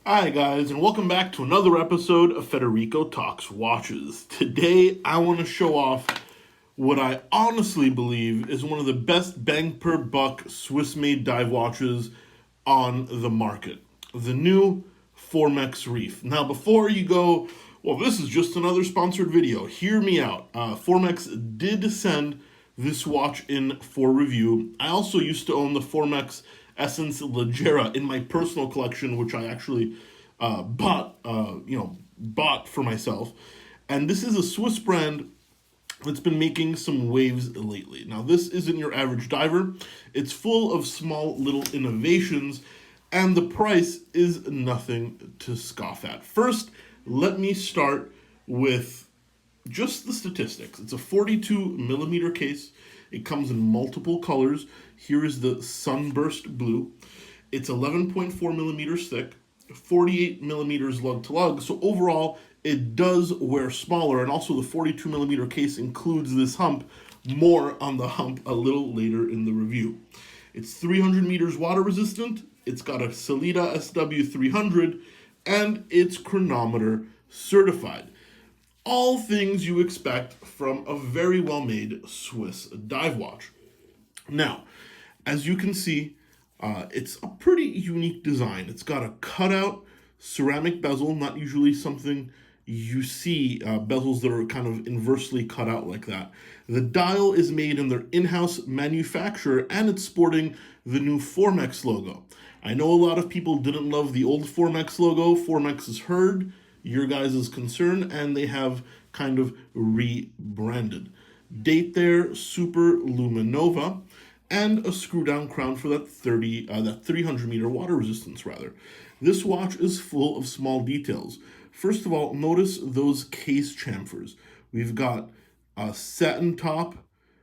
Hi, guys, and welcome back to another episode of Federico Talks Watches. Today, I want to show off what I honestly believe is one of the best bang per buck Swiss made dive watches on the market, the new Formex Reef. Now, before you go, well, this is just another sponsored video, hear me out. Formex did send this watch in for review. I also used to own the Formex Essence Leggera in my personal collection, which I actually bought for myself. And this is a Swiss brand that's been making some waves lately. Now, this isn't your average diver. It's full of small little innovations, and the price is nothing to scoff at. First, let me start with just the statistics. It's a 42 millimeter case. It comes in multiple colors. Here is the sunburst blue. It's 11.4 millimeters thick, 48 millimeters lug to lug. So overall, it does wear smaller, and also the 42 millimeter case includes this hump. More on the hump a little later in the review. It's 300 meters water resistant. It's got a Sellita SW300, and it's chronometer certified. All things you expect from a very well-made Swiss dive watch. Now, as you can see, it's a pretty unique design. It's got a cutout ceramic bezel, not usually something you see, bezels that are kind of inversely cut out like that. The dial is made in their in-house manufacture, and it's sporting the new Formex logo. I know a lot of people didn't love the old Formex logo. Formex has heard your guys' concern, and they have kind of rebranded. Date there, Super Luminova, and a screw-down crown for that 300 meter water resistance rather. This watch is full of small details. First of all, notice those case chamfers. We've got a satin top,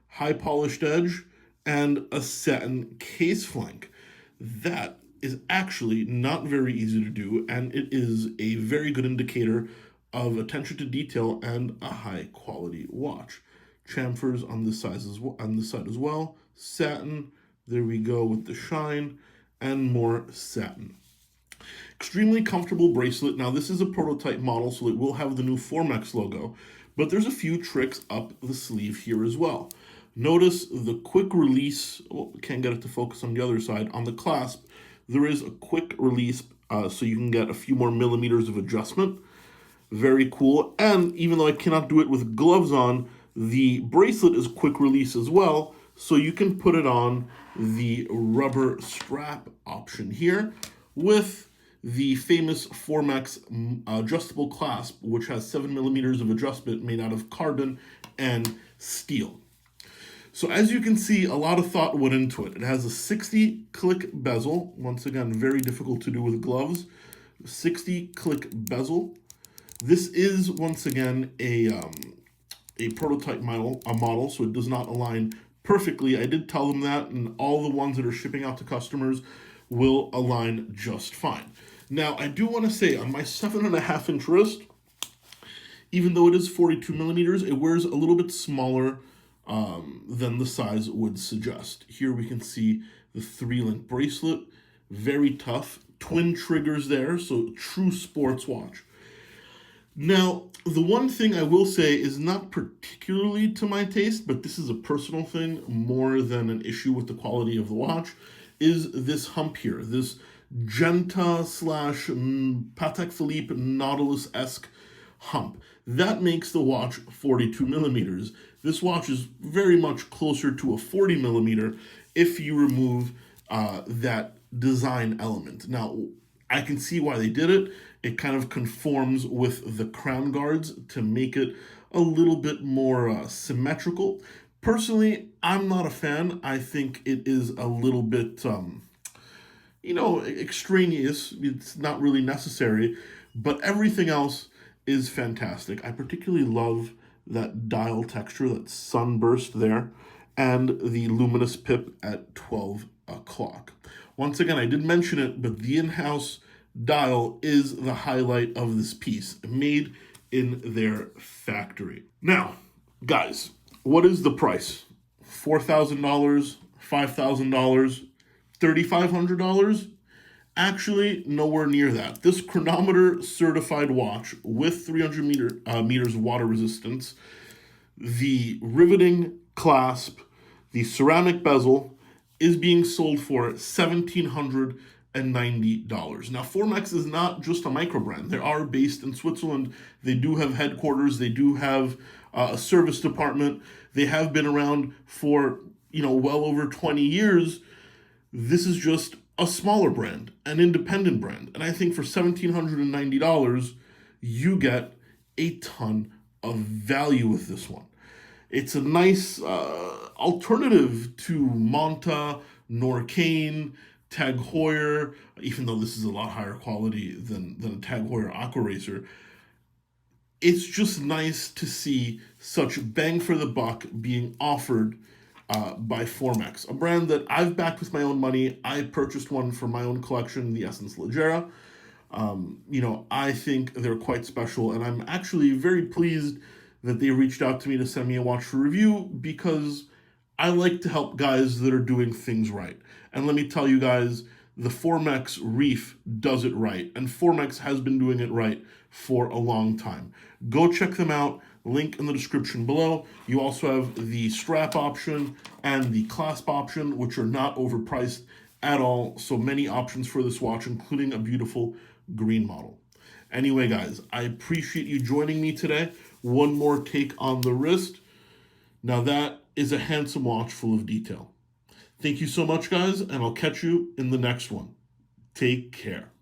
high polished edge, and a satin case flank. That is actually not very easy to do, and it is a very good indicator of attention to detail and a high quality watch. Chamfers on this side as well. Satin, there we go with the shine, and more satin. Extremely comfortable bracelet. Now, this is a prototype model, so it will have the new Formex logo, but there's a few tricks up the sleeve here as well. Notice the quick release. Oh, can't get it to focus on the other side. On the clasp, there is a quick release, so you can get a few more millimeters of adjustment. Very cool. And even though I cannot do it with gloves on, the bracelet is quick release as well, so you can put it on the rubber strap option here with the famous Formex adjustable clasp, which has 7 millimeters of adjustment made out of carbon and steel. So as you can see, a lot of thought went into it. It has a 60-click bezel. Once again, very difficult to do with gloves. 60-click bezel. This is, once again, a prototype model, so it does not align perfectly. I did tell them that, and all the ones that are shipping out to customers will align just fine. Now, I do want to say, on my 7.5-inch wrist, even though it is 42 millimeters, it wears a little bit smaller than the size would suggest. Here we can see the 3-link bracelet, very tough, twin triggers there, so true sports watch. Now, the one thing I will say is not particularly to my taste, but this is a personal thing more than an issue with the quality of the watch, is this hump here, this Genta / Patek Philippe Nautilus-esque hump. That makes the watch 42 millimeters. This watch is very much closer to a 40 millimeter if you remove that design element. Now, I can see why they did it. It kind of conforms with the crown guards to make it a little bit more symmetrical. Personally, I'm not a fan. I think it is a little bit, extraneous. It's not really necessary, but everything else is fantastic. I particularly love that dial texture, that sunburst there, and the luminous pip at 12 o'clock. Once again, I did mention it, but the in-house dial is the highlight of this piece, made in their factory. Now, guys, what is the price? $4,000, $5,000, $3,500? Actually, nowhere near that. This chronometer certified watch with 300 meters of water resistance, the riveting clasp, the ceramic bezel, is being sold for $1,790. Now, Formex is not just a micro brand. They are based in Switzerland. They do have headquarters. They do have a service department. They have been around for well over 20 years. This is just a smaller brand, an independent brand. And I think for $1,790, you get a ton of value with this one. It's a nice alternative to Monta, Norcane, Tag Heuer, even though this is a lot higher quality than a Tag Heuer Aqua Racer. It's just nice to see such bang for the buck being offered by Formex, a brand that I've backed with my own money. I purchased one for my own collection, the Essence Leggera. I think they're quite special, and I'm actually very pleased that they reached out to me to send me a watch for review, because I like to help guys that are doing things right. And let me tell you guys, the Formex Reef does it right, and Formex has been doing it right for a long time. Go check them out. Link in the description below. You also have the strap option and the clasp option, which are not overpriced at all. So many options for this watch, including a beautiful green model. Anyway, guys, I appreciate you joining me today. One more take on the wrist. Now that is a handsome watch full of detail. Thank you so much, guys, and I'll catch you in the next one. Take care.